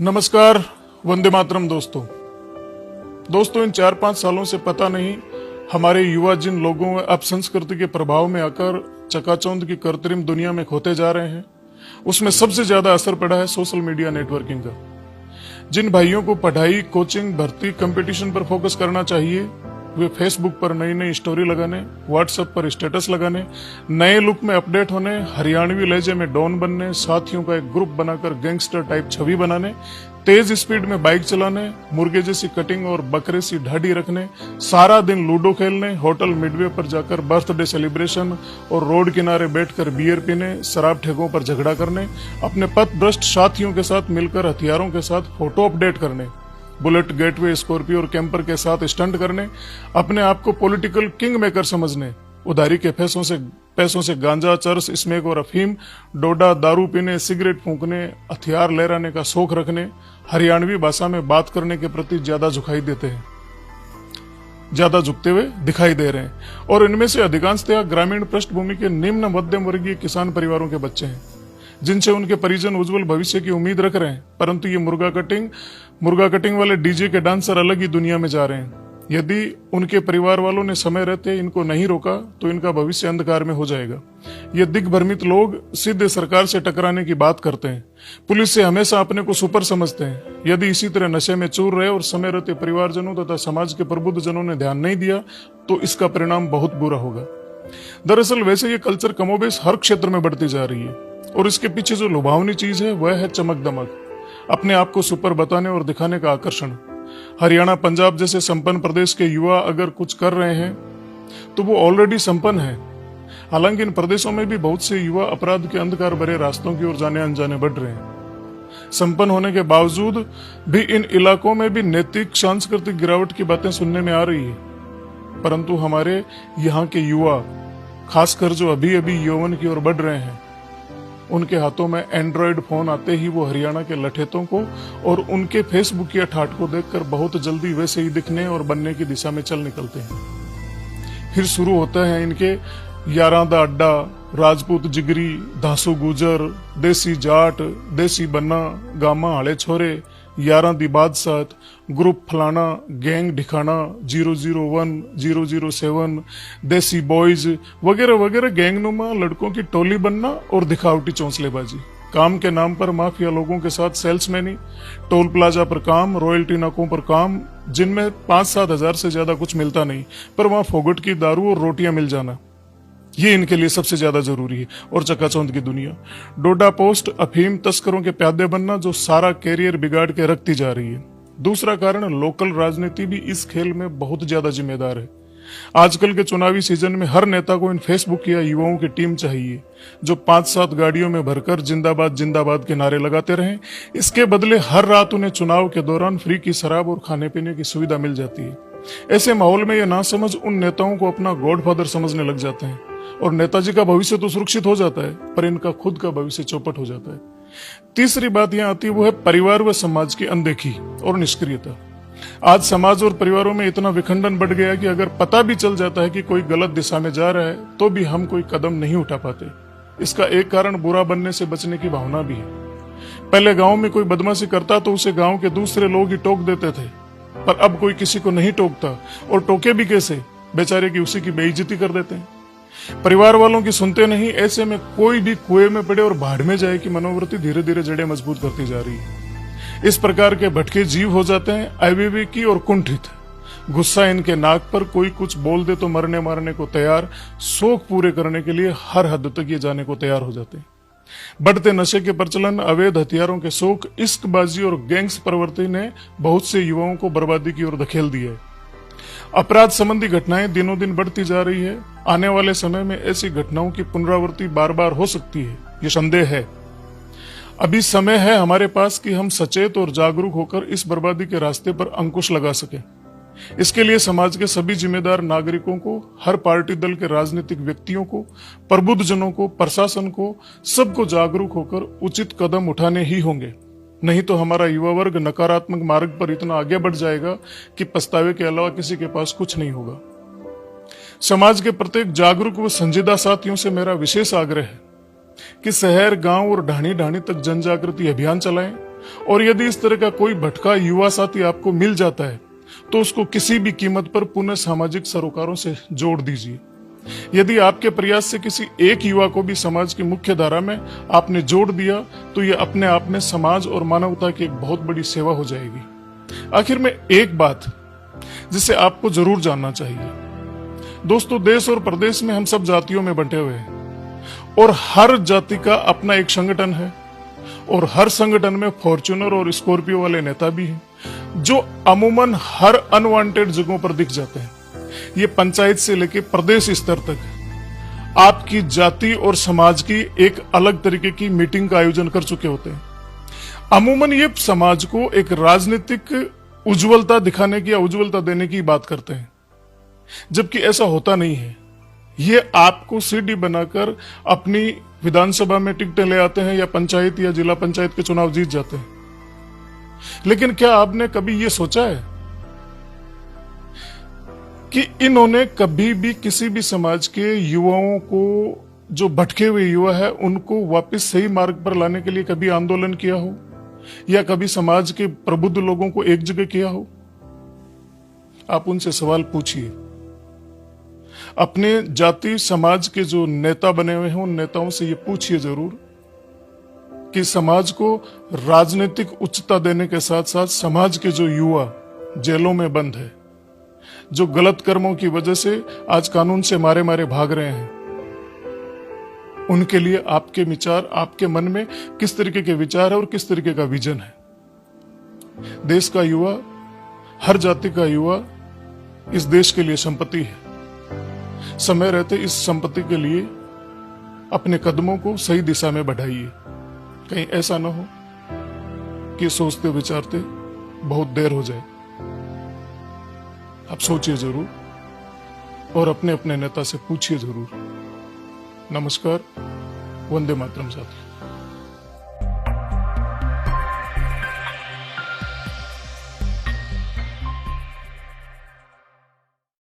नमस्कार, वंदे मातरम दोस्तों इन 4-5 सालों से पता नहीं हमारे युवा जिन लोगों अपसंस्कृति के प्रभाव में आकर चकाचौंध की कृत्रिम दुनिया में खोते जा रहे हैं, उसमें सबसे ज्यादा असर पड़ा है सोशल मीडिया नेटवर्किंग का। जिन भाइयों को पढ़ाई, कोचिंग, भर्ती, कंपटीशन पर फोकस करना चाहिए, वे फेसबुक पर नई नई स्टोरी लगाने, व्हाट्सएप पर स्टेटस लगाने, नए लुक में अपडेट होने, हरियाणवी लहजे में डॉन बनने, साथियों का एक ग्रुप बनाकर गैंगस्टर टाइप छवि बनाने, तेज स्पीड में बाइक चलाने, मुर्गे जैसी कटिंग और बकरे सी ढाडी रखने, सारा दिन लूडो खेलने, होटल मिडवे पर जाकर बर्थडे सेलिब्रेशन और रोड किनारे बैठकर बियर पीने, शराब ठेकों पर झगड़ा करने, अपने पथभ्रष्ट साथियों के साथ मिलकर हथियारों के साथ फोटो अपडेट करने, बुलेट, गेटवे, स्कॉर्पियो और कैंपर के साथ स्टंट करने, अपने आप को पॉलिटिकल किंग मेकर समझने, उधारी के पैसों से गांजा, चरस, स्मेक और अफीम, डोडा, दारू पीने, सिगरेट फूंकने, हथियार लहराने का शौक रखने, हरियाणवी भाषा में बात करने के प्रति ज्यादा झुकते हुए दिखाई दे रहे हैं। और इनमें से अधिकांशतः ग्रामीण पृष्ठभूमि के निम्न मध्यम वर्गीय किसान परिवारों के बच्चे हैं, जिनसे उनके परिजन उज्जवल भविष्य की उम्मीद रख रहे हैं। परंतु ये मुर्गा कटिंग वाले डीजे के डांसर अलग ही दुनिया में जा रहे हैं। यदि उनके परिवार वालों ने समय रहते इनको नहीं रोका तो इनका भविष्य अंधकार में हो जाएगा। ये दिग्भ्रमित लोग सीधे सरकार से टकराने की बात करते हैं, पुलिस से हमेशा अपने को सुपर समझते हैं। यदि इसी तरह नशे में चूर रहे और समय रहते परिवारजनों तथा समाज के प्रबुद्ध जनों ने ध्यान नहीं दिया तो इसका परिणाम बहुत बुरा होगा। दरअसल वैसे ये कल्चर कमोबेश हर क्षेत्र में बढ़ती जा रही है और इसके पीछे जो लुभावनी चीज है वह है चमक दमक, अपने आप को सुपर बताने और दिखाने का आकर्षण। हरियाणा, पंजाब जैसे संपन्न प्रदेश के युवा अगर कुछ कर रहे हैं तो वो ऑलरेडी संपन्न है। हालांकि इन प्रदेशों में भी बहुत से युवा अपराध के अंधकार भरे रास्तों की ओर जाने अनजाने बढ़ रहे हैं। संपन्न होने के बावजूद भी इन इलाकों में भी नैतिक सांस्कृतिक गिरावट की बातें सुनने में आ रही है। परंतु हमारे यहाँ के युवा, खासकर जो अभी अभी यौवन की ओर बढ़ रहे हैं, उनके हाथों में एंड्रॉयड फोन आते ही वो हरियाणा के लठेतों को और उनके फेसबुक या ठाट को देखकर बहुत जल्दी वैसे ही दिखने और बनने की दिशा में चल निकलते हैं। फिर शुरू होता है इनके यारां दा अड्डा, राजपूत जिगरी, धांसू गुजर, देसी जाट, देसी बन्ना, गामा हाले छोरे, यारां दी बादशाह, ग्रुप फलाना, गैंग ढिकाना, 001, 007, देसी बॉयज वगैरह वगैरह गैंगनुमा लड़कों की टोली बनना और दिखावटी चौंसलेबाजी। काम के नाम पर माफिया लोगों के साथ सेल्समैनी, टोल प्लाजा पर काम, रॉयल्टी नाकों पर काम, जिनमें 5-7 हजार से ज्यादा कुछ मिलता नहीं, पर वहां फोगट की दारू और रोटियां मिल जाना, ये इनके लिए सबसे ज्यादा जरूरी है। और चकाचौंध की दुनिया, डोडा पोस्ट, अफीम तस्करों के प्यादे बनना जो सारा कैरियर बिगाड़ के रखती जा रही है। दूसरा कारण, लोकल राजनीति भी इस खेल में बहुत ज्यादा जिम्मेदार है। आजकल के चुनावी सीजन में हर नेता को इन फेसबुक या युवाओं की टीम चाहिए जो 5-7 गाड़ियों में भरकर जिंदाबाद जिंदाबाद के नारे लगाते रहें। इसके बदले हर रात उन्हें चुनाव के दौरान फ्री की शराब और खाने पीने की सुविधा मिल जाती है। ऐसे माहौल में ये नासमझ उन नेताओं को अपना गॉडफादर समझने लग जाते हैं और नेताजी का भविष्य तो सुरक्षित हो जाता है, पर इनका खुद का भविष्य चौपट हो जाता है। तीसरी बात यहां आती है, वो है परिवार व समाज की अनदेखी और निष्क्रियता। आज समाज और परिवारों में इतना विखंडन बढ़ गया कि अगर पता भी चल जाता है कि कोई गलत दिशा में जा रहा है तो भी हम कोई कदम नहीं उठा पाते। इसका एक कारण बुरा बनने से बचने की भावना भी है। पहले गांव में कोई बदमाशी करता तो उसे गांव के दूसरे लोग ही टोक देते थे, पर अब कोई किसी को नहीं टोकता, और टोके भी कैसे, बेचारे की उसी की बेइज्जती कर देते हैं। परिवार वालों की सुनते नहीं, ऐसे में कोई भी कुएं में पड़े और भाड़ में जाए कि मनोवृत्ति धीरे धीरे जड़ें मजबूत करती जा रही है। इस प्रकार के भटके जीव हो जाते हैं अविवेकी और कुंठित। गुस्सा इनके नाक पर, कोई कुछ बोल दे तो मरने मारने को तैयार, शौक पूरे करने के लिए हर हद तक ये जाने को तैयार हो जाते हैं। बढ़ते नशे के प्रचलन, अवैध हथियारों के शौक, इश्कबाजी और गैंग्स प्रवृत्ति ने बहुत से युवाओं को बर्बादी की ओर धकेल दिया है। अपराध संबंधी घटनाएं दिनों दिन बढ़ती जा रही है। आने वाले समय में ऐसी घटनाओं की पुनरावृत्ति बार बार हो सकती है, ये संदेह है। अभी समय है हमारे पास कि हम सचेत और जागरूक होकर इस बर्बादी के रास्ते पर अंकुश लगा सकें। इसके लिए समाज के सभी जिम्मेदार नागरिकों को, हर पार्टी दल के राजनीतिक व्यक्तियों को, प्रबुद्ध जनों को, प्रशासन को, सबको जागरूक होकर उचित कदम उठाने ही होंगे। नहीं तो हमारा युवा वर्ग नकारात्मक मार्ग पर इतना आगे बढ़ जाएगा कि पछतावे के अलावा किसी के पास कुछ नहीं होगा। समाज के प्रत्येक जागरूक व संजीदा साथियों से मेरा विशेष आग्रह है कि शहर, गांव और ढाणी ढाणी तक जन जागृति अभियान चलाएं और यदि इस तरह का कोई भटका युवा साथी आपको मिल जाता है तो उसको किसी भी कीमत पर पुनः सामाजिक सरोकारों से जोड़ दीजिए। यदि आपके प्रयास से किसी एक युवा को भी समाज की मुख्य धारा में आपने जोड़ दिया तो यह अपने आप में समाज और मानवता की एक बहुत बड़ी सेवा हो जाएगी। आखिर में एक बात जिसे आपको जरूर जानना चाहिए दोस्तों, देश और प्रदेश में हम सब जातियों में बंटे हुए हैं और हर जाति का अपना एक संगठन है और हर संगठन में फॉर्च्यूनर और स्कॉर्पियो वाले नेता भी हैं जो अमूमन हर अनवांटेड जगहों पर दिख जाते हैं। ये पंचायत से लेकर प्रदेश स्तर तक आपकी जाति और समाज की एक अलग तरीके की मीटिंग का आयोजन कर चुके होते हैं। अमूमन ये समाज को एक राजनीतिक उज्जवलता दिखाने की या उज्जवलता देने की बात करते हैं, जबकि ऐसा होता नहीं है। ये आपको सीडी बनाकर अपनी विधानसभा में टिकटें ले आते हैं या पंचायत या जिला पंचायत के चुनाव जीत जाते हैं। लेकिन क्या आपने कभी ये सोचा है कि इन्होंने कभी भी किसी भी समाज के युवाओं को, जो भटके हुए युवा है, उनको वापस सही मार्ग पर लाने के लिए कभी आंदोलन किया हो या कभी समाज के प्रबुद्ध लोगों को एक जगह किया हो? आप उनसे सवाल पूछिए। अपने जाति समाज के जो नेता बने हुए हैं उन नेताओं से ये पूछिए जरूर कि समाज को राजनीतिक उच्चता देने के साथ साथ समाज के जो युवा जेलों में बंद है, जो गलत कर्मों की वजह से आज कानून से मारे मारे भाग रहे हैं, उनके लिए आपके विचार, आपके मन में किस तरीके के विचार है और किस तरीके का विजन है? देश का युवा, हर जाति का युवा इस देश के लिए संपत्ति है। समय रहते इस संपत्ति के लिए अपने कदमों को सही दिशा में बढ़ाइए। कहीं ऐसा ना हो कि सोचते विचारते बहुत देर हो जाए। आप सोचिए जरूर और अपने अपने नेता से पूछिए जरूर। नमस्कार, वंदे मातरम साथियों।